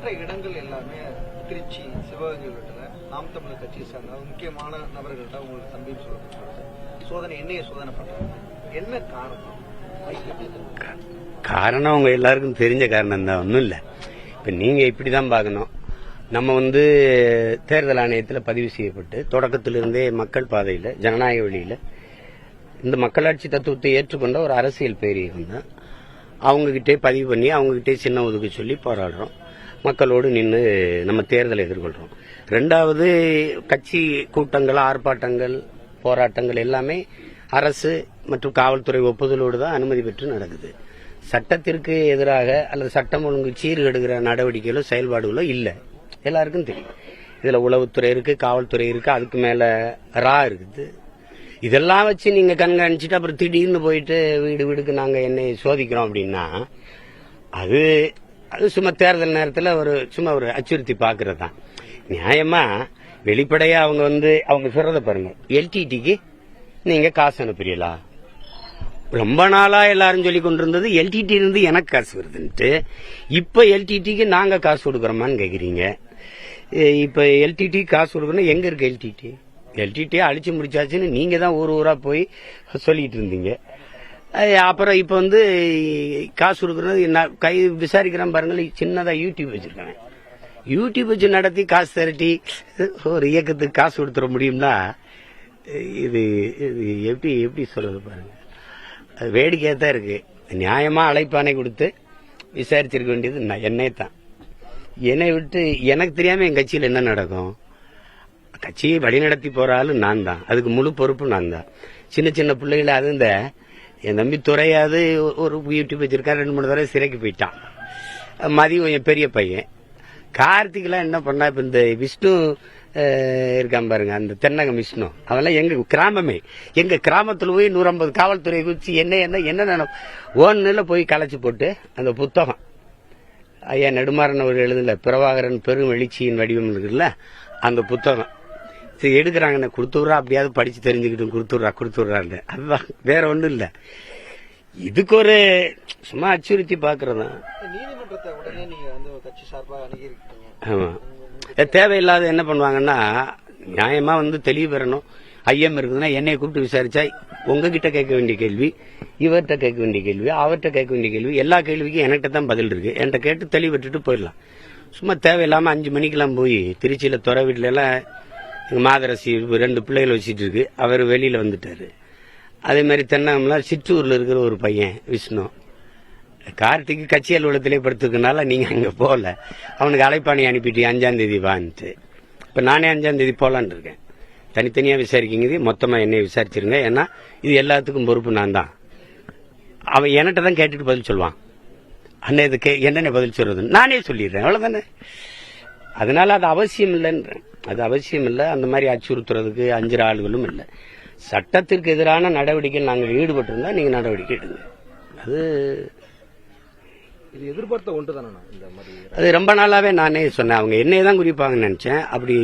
மற்ற இடங்கள் எல்லாமே திருச்சி, சிவகங்கை உள்ளிட்ட நாம் தமிழர் கட்சியை சார்ந்த முக்கியமான நபர்கள்ட்ட உங்களுக்கு தம்பின்னு சொல்லப்படுறாங்க. சோதனை என்னைய சோதனை பண்றாங்க, என்ன காரணம்? காரணம் அவங்க எல்லாருக்கும் தெரிஞ்ச காரணம் தான், ஒன்றும் இல்லை. இப்ப நீங்க இப்படிதான் பார்க்கணும். நம்ம தேர்தல் ஆணையத்தில் பதிவு செய்யப்பட்டு தொடக்கத்திலிருந்தே மக்கள் பாதையில் ஜனநாயக வழியில் இந்த மக்களாட்சி தத்துவத்தை ஏற்றுக்கொண்ட ஒரு அரசியல் பேரியகம் தான். அவங்ககிட்டே பதிவு பண்ணி அவங்ககிட்டே சின்ன ஒதுக்க சொல்லி போராடுறோம். மக்களோடு நின்று நம்ம தேர்தலை எதிர்கொள்றோம். ரெண்டாவது, கட்சி கூட்டங்கள், ஆர்ப்பாட்டங்கள், போராட்டங்கள் எல்லாமே அரசு மற்றும் காவல்துறை ஒப்புதலோடு தான் அனுமதி பெற்று நடக்குது. சட்டத்திற்கு எதிராக அல்லது சட்டம் ஒழுங்கு சீர்கெடுகிற நடவடிக்கைகளோ செயல்பாடுகளோ இல்லை, எல்லாருக்கும் தெரியும். இதுல உளவுத்துறை இருக்கு, காவல்துறை இருக்கு, அதுக்கு மேல ரா இருக்குது. இதெல்லாம் வச்சு நீங்க கண்காணிச்சுட்டு அப்புறம் திடீர்னு போயிட்டு வீடு வீடுக்கு நாங்க என்னை சோதிக்கிறோம் அப்படின்னா அது சும்மா தேர்தல் நேரத்தில் சும்மா ஒரு அச்சுறுத்தி பாக்குறது தான். நியாயமா வெளிப்படையா அவங்க சொல்றத பாருங்க. எல்டிடிக்கு நீங்க காசு அனுப்புறீங்களா? ரொம்ப நாளா எல்லாரும் சொல்லி கொண்டிருந்தது எல்டிடி இருந்து எனக்கு காசு வருதுன்ட்டு. இப்ப எல்டிடிக்கு நாங்க காசு கொடுக்கறோமான்னு கேக்குறீங்க. இப்ப எல்டிடி காசு கொடுக்கணும், எங்க இருக்கு எல்டிடி? எல்டிடியை அழிச்சு முடிச்சாச்சுன்னு நீங்க தான் ஊர் ஊரா போய் சொல்லிட்டு இருந்தீங்க. அப்புறம் இப்ப காசு கொடுக்கறது கை விசாரிக்கிறேன் பாருங்க. சின்னதா யூடியூப் வச்சிருக்காங்க. யூடியூப் வச்சு நடத்தி காசு திரட்டி ஒரு இயக்கத்துக்கு காசு கொடுத்துட முடியும்னா இது எப்படி எப்படி சொல்றது பாருங்க. அது வேடிக்கையா தான் இருக்கு. நியாயமா அழைப்பானை கொடுத்து விசாரிச்சிருக்க வேண்டியது என்னை தான். என்னை விட்டு எனக்கு தெரியாம என் கட்சியில் என்ன நடக்கும்? கட்சியை வழிநடத்தி போறாலும் நான் தான், அதுக்கு முழு பொறுப்பு நான் தான். சின்ன சின்ன பிள்ளைகளை அது என் தம்பி துறையாது ஒரு யூடியூப் வச்சிருக்கான், 2-3 தடவை சிறைக்கு போயிட்டான். மதியம் என் பெரிய பையன் கார்த்திகெல்லாம் என்ன பண்ணா, இப்ப இந்த விஷ்ணு இருக்கான் பாருங்க, அந்த தென்னகம் விஷ்ணு, அதெல்லாம் எங்க கிராமமே, எங்க கிராமத்துல போய் 150 காவல்துறை குச்சி என்ன ஒன்னுல போய் களைச்சு போட்டு அந்த புத்தகம் ஐயா நெடுமாறன் அவர் எழுதல பிரபாகரன் பெரும் எழுச்சியின் வடிவம் இருக்குல்ல, அந்த புத்தகம் எடுக்கிறாங்க. கொடுத்துடுறா, அப்படியாவது படிச்சு தெரிஞ்சுக்கிட்டு கொடுத்துடுறான்னு. அதுதான், வேற ஒண்ணும் இல்ல. இதுக்கு ஒரு சும்மா அச்சுறுத்தி பாக்குறதா. நீதிமன்றத்தை உடனே நீங்க கட்சி சார்பாக அணுகிருக்கீங்க. ஆமா, தேவையில்லாத என்ன பண்ணுவாங்கன்னா, நியாயமா தெளிவு பெறணும். ஐயம் இருக்குதுன்னா என்னைய கூப்பிட்டு விசாரிச்சா உங்ககிட்ட கேட்க வேண்டிய கேள்வி, இவர்கிட்ட கேட்க வேண்டிய கேள்வி, அவர்கிட்ட கேட்க வேண்டிய கேள்வி, எல்லா கேள்விக்கும் என்கிட்ட தான் பதில் இருக்கு. என்கிட்ட கேட்டு தெளிவிட்டுட்டு போயிடலாம். சும்மா தேவையில்லாம 5 மணிக்கெல்லாம் போய் திருச்சியில துறை வீட்டுல எல்லாம் எங்க மாதரசி 2 பிள்ளைகள் வச்சிட்டு இருக்கு, அவர் வெளியில வந்துட்டாரு. அதே மாதிரி தென்னகம்லாம் சிற்றூர்ல இருக்கிற ஒரு பையன் விஷ்ணு, கார்த்திக்கு கட்சி அலுவலகத்திலே படுத்துக்கனால நீங்க அங்க போல, அவனுக்கு அழைப்பாணி அனுப்பிட்டு 5ஆம் தேதி வான்ட்டு. இப்ப நானே 5ஆம் தேதி போலான்னு இருக்கேன். தனித்தனியா விசாரிக்கிங்க, மொத்தமா என்னைய விசாரிச்சிருங்க. ஏன்னா இது எல்லாத்துக்கும் பொறுப்பு நான் தான். அவன் என்கிட்ட தான் கேட்டுட்டு பதில் சொல்லுவான். அண்ணன் இதுக்கு என்னென்ன பதில் சொல்றது நானே சொல்லிடுறேன், அவ்வளவுதானே. அதனால அது அவசியம் இல்லைன்றேன். அது அவசியம் இல்லை. அந்த மாதிரி அச்சுறுத்துறதுக்கு 5 ஆளுகளும் இல்லை. சட்டத்திற்கு எதிரான நடவடிக்கைகள் நாங்கள் ஈடுபட்டிருந்தா நீங்க நடவடிக்கை எடுங்க. அது எதிர்பார்த்த ஒன்று தானே. அது ரொம்ப நாளாவே நானே சொன்னேன். அவங்க என்னையதான் குறிப்பாங்கன்னு நினைச்சேன். அப்படி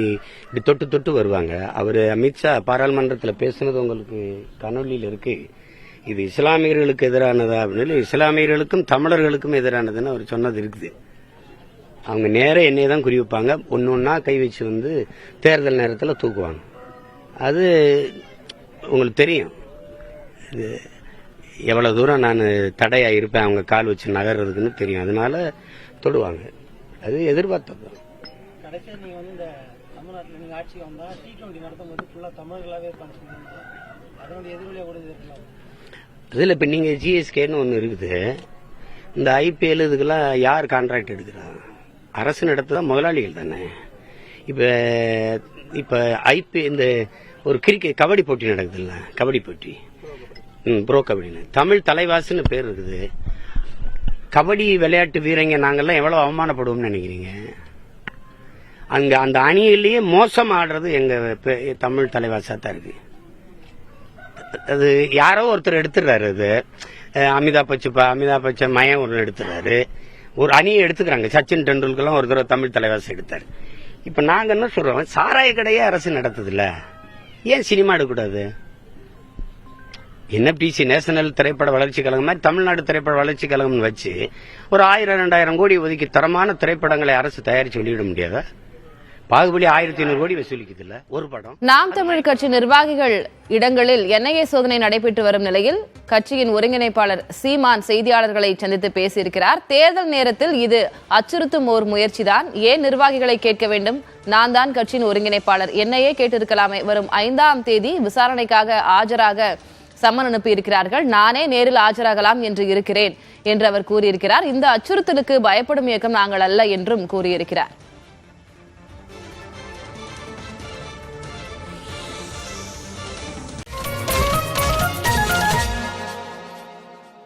தொட்டு தொட்டு வருவாங்க. அவரு அமித்ஷா பாராளுமன்றத்தில் பேசுனது உங்களுக்கு கனொலியில் இருக்கு. இது இஸ்லாமியர்களுக்கு எதிரானதா அப்படின்னு, இஸ்லாமியர்களுக்கும் தமிழர்களுக்கும் எதிரானதுன்னு அவர் சொன்னது இருக்குது. அவங்க நேரம் என்னையதான் குறி வைப்பாங்க. ஒன்னொன்னா கை வச்சு தேர்தல் நேரத்தில் தூக்குவாங்க. அது உங்களுக்கு தெரியும். இது எவ்வளவு தூரம் நான் தடையா இருப்பேன் அவங்க கால் வச்சு நகர்றதுக்குன்னு தெரியும். அதனால தொடுவாங்க. அது எதிர்பார்த்தது. கடைசியா நீங்க இந்த தமிழ்நாட்டில் நீங்க ஆட்சி வந்தா T20 நடத்தும்போது ஃபுல்லா தமிழர்களாவே இருப்பாங்க. அதனுடைய எதிர்விளையா கூட இருக்கலாம். அதுல இப்ப நீங்க GSKன்னு ஒண்ணு இருக்குது. இந்த IPL இதுக்கெல்லாம் யார் கான்ட்ராக்ட் எடுக்கிறாங்க? அரசு நடத்துதான், முதலாளிகள் தானே. இப்ப இந்த ஒரு கிரிக்கெட் கபடி போட்டி நடக்குதுல்ல, கபடி போட்டி, ப்ரோ கபடின்னு தமிழ் தலைவாசுன்னு பேர் இருக்குது. கபடி விளையாட்டு வீரங்க நாங்கெல்லாம் எவ்வளவு அவமானப்படுவோம்னு நினைக்கிறீங்க? அங்க அந்த அணியிலேயே மோசம் ஆடுறது எங்க தமிழ் தலைவாசா தான் இருக்கு. அது யாரோ ஒருத்தர் எடுத்துடுறாரு. அது அமிதாப் பச்சன் மயம் ஒரு எடுத்துறாரு. ஒரு அணியை எடுத்துக்கிறாங்க. சச்சின் டெண்டுல்கர்லாம் ஒரு தடவை தமிழ் தலைவாசி எடுத்தாரு. இப்ப நாங்க என்ன சொல்றோம், சாராய கடையே அரசு நடத்துது இல்ல, ஏன் சினிமா எடுக்கக்கூடாது? NFTC நேஷனல் திரைப்பட வளர்ச்சி கழகம் மாதிரி தமிழ்நாடு திரைப்பட வளர்ச்சி கழகம்னு வச்சு ஒரு 1000-2000 கோடி ஒதுக்கி தரமான திரைப்படங்களை அரசு தயாரித்து வெளியிட முடியாதா? பாகுபலி 1500 கோடி வசூலிக்குது இல்ல ஒரு படம். நாம் தமிழ் கட்சி நிர்வாகிகள் இடங்களில் NIA சோதனை நடைபெற்று வரும் நிலையில் கட்சியின் ஒருங்கிணைப்பாளர் சீமான் செய்தியாளர்களை சந்தித்து பேசியிருக்கிறார். தேர்தல் நேரத்தில் இது அச்சுறுத்தும் ஓர் முயற்சிதான். ஏன் நிர்வாகிகளை கேட்க வேண்டும்? நான் தான் கட்சியின் ஒருங்கிணைப்பாளர், NIA கேட்டிருக்கலாமே. வரும் 5ஆம் தேதி விசாரணைக்காக ஆஜராக சம்மன் அனுப்பியிருக்கிறார்கள். நானே நேரில் ஆஜராகலாம் என்று இருக்கிறேன் என்று அவர் கூறியிருக்கிறார். இந்த அச்சுறுத்தலுக்கு பயப்படும் இயக்கம் நாங்கள் அல்ல என்றும் கூறியிருக்கிறார்.